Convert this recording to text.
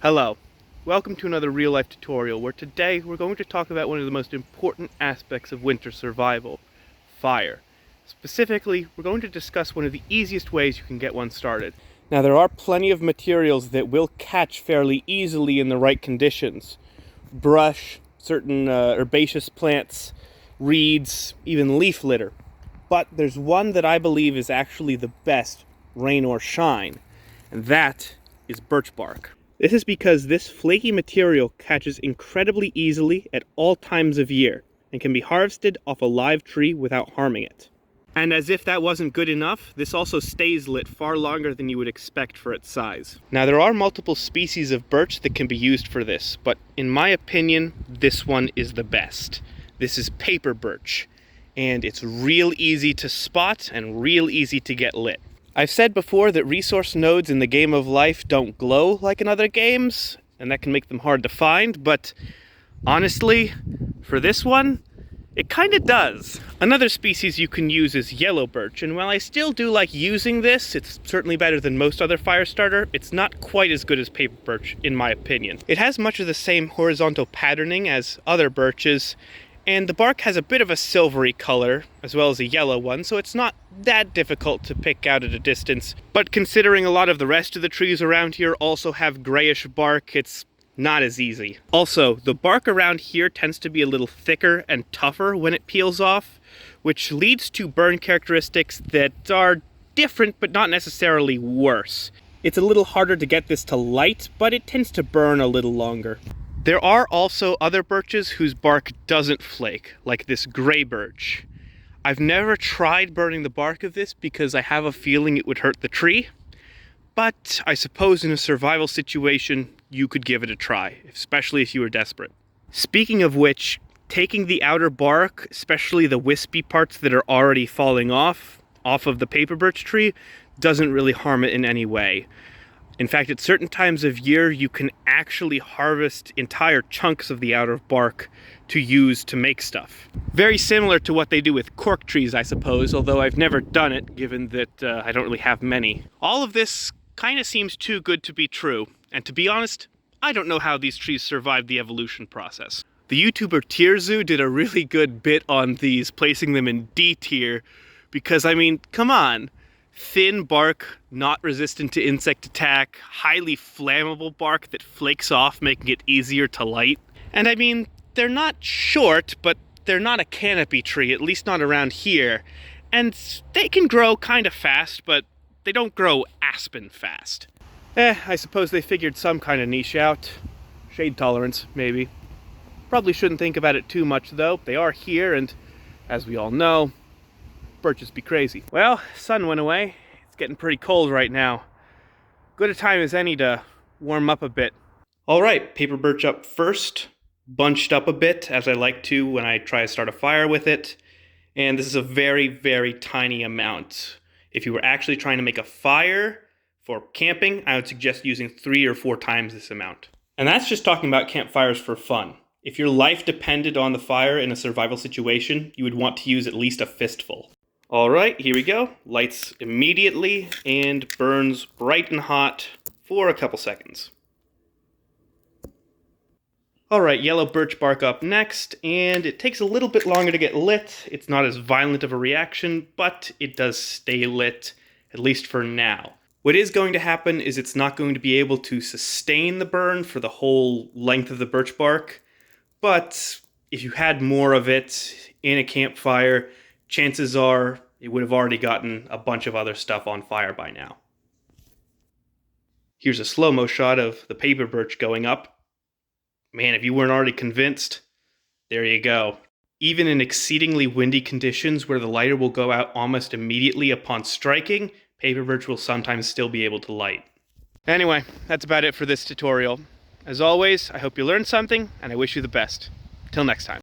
Hello, welcome to another real-life tutorial where today we're going to talk about one of the most important aspects of winter survival, fire. Specifically, we're going to discuss one of the easiest ways you can get one started. Now there are plenty of materials that will catch fairly easily in the right conditions. Brush, certain herbaceous plants, reeds, even leaf litter. But there's one that I believe is actually the best, rain or shine, and that is birch bark. This is because this flaky material catches incredibly easily at all times of year and can be harvested off a live tree without harming it. And as if that wasn't good enough, this also stays lit far longer than you would expect for its size. Now there are multiple species of birch that can be used for this, but in my opinion, this one is the best. This is paper birch, and it's real easy to spot and real easy to get lit. I've said before that resource nodes in the game of life don't glow like in other games, and that can make them hard to find, but honestly, for this one, it kinda does. Another species you can use is yellow birch, and while I still do like using this, it's certainly better than most other fire starter, it's not quite as good as paper birch, in my opinion. It has much of the same horizontal patterning as other birches, and the bark has a bit of a silvery color, as well as a yellow one, so it's not that difficult to pick out at a distance. But considering a lot of the rest of the trees around here also have grayish bark, it's not as easy. Also, the bark around here tends to be a little thicker and tougher when it peels off, which leads to burn characteristics that are different but not necessarily worse. It's a little harder to get this to light, but it tends to burn a little longer. There are also other birches whose bark doesn't flake, like this gray birch. I've never tried burning the bark of this because I have a feeling it would hurt the tree, but I suppose in a survival situation, you could give it a try, especially if you were desperate. Speaking of which, taking the outer bark, especially the wispy parts that are already falling off of the paper birch tree, doesn't really harm it in any way. In fact, at certain times of year, you can actually harvest entire chunks of the outer bark to use to make stuff. Very similar to what they do with cork trees, I suppose, although I've never done it, given that I don't really have many. All of this kind of seems too good to be true, and to be honest, I don't know how these trees survived the evolution process. The YouTuber Tierzu did a really good bit on these, placing them in D tier, because I mean, come on. Thin bark, not resistant to insect attack, highly flammable bark that flakes off, making it easier to light. And I mean, they're not short, but they're not a canopy tree, at least not around here. And they can grow kind of fast, but they don't grow aspen fast. I suppose they figured some kind of niche out. Shade tolerance, maybe. Probably shouldn't think about it too much though. They are here, and as we all know, birches be crazy. Well, sun went away. It's getting pretty cold right now. Good a time as any to warm up a bit. All right, paper birch up first. Bunched up a bit, as I like to when I try to start a fire with it. And this is a very, very tiny amount. If you were actually trying to make a fire for camping, I would suggest using 3 or 4 times this amount. And that's just talking about campfires for fun. If your life depended on the fire in a survival situation, you would want to use at least a fistful. All right, here we go. Lights immediately and burns bright and hot for a couple seconds. All right, yellow birch bark up next, and it takes a little bit longer to get lit. It's not as violent of a reaction, but it does stay lit, at least for now. What is going to happen is it's not going to be able to sustain the burn for the whole length of the birch bark, but if you had more of it in a campfire, chances are it would have already gotten a bunch of other stuff on fire by now. Here's a slow-mo shot of the paper birch going up. Man, if you weren't already convinced, there you go. Even in exceedingly windy conditions where the lighter will go out almost immediately upon striking, paper birch will sometimes still be able to light. Anyway, that's about it for this tutorial. As always, I hope you learned something, and I wish you the best. Till next time.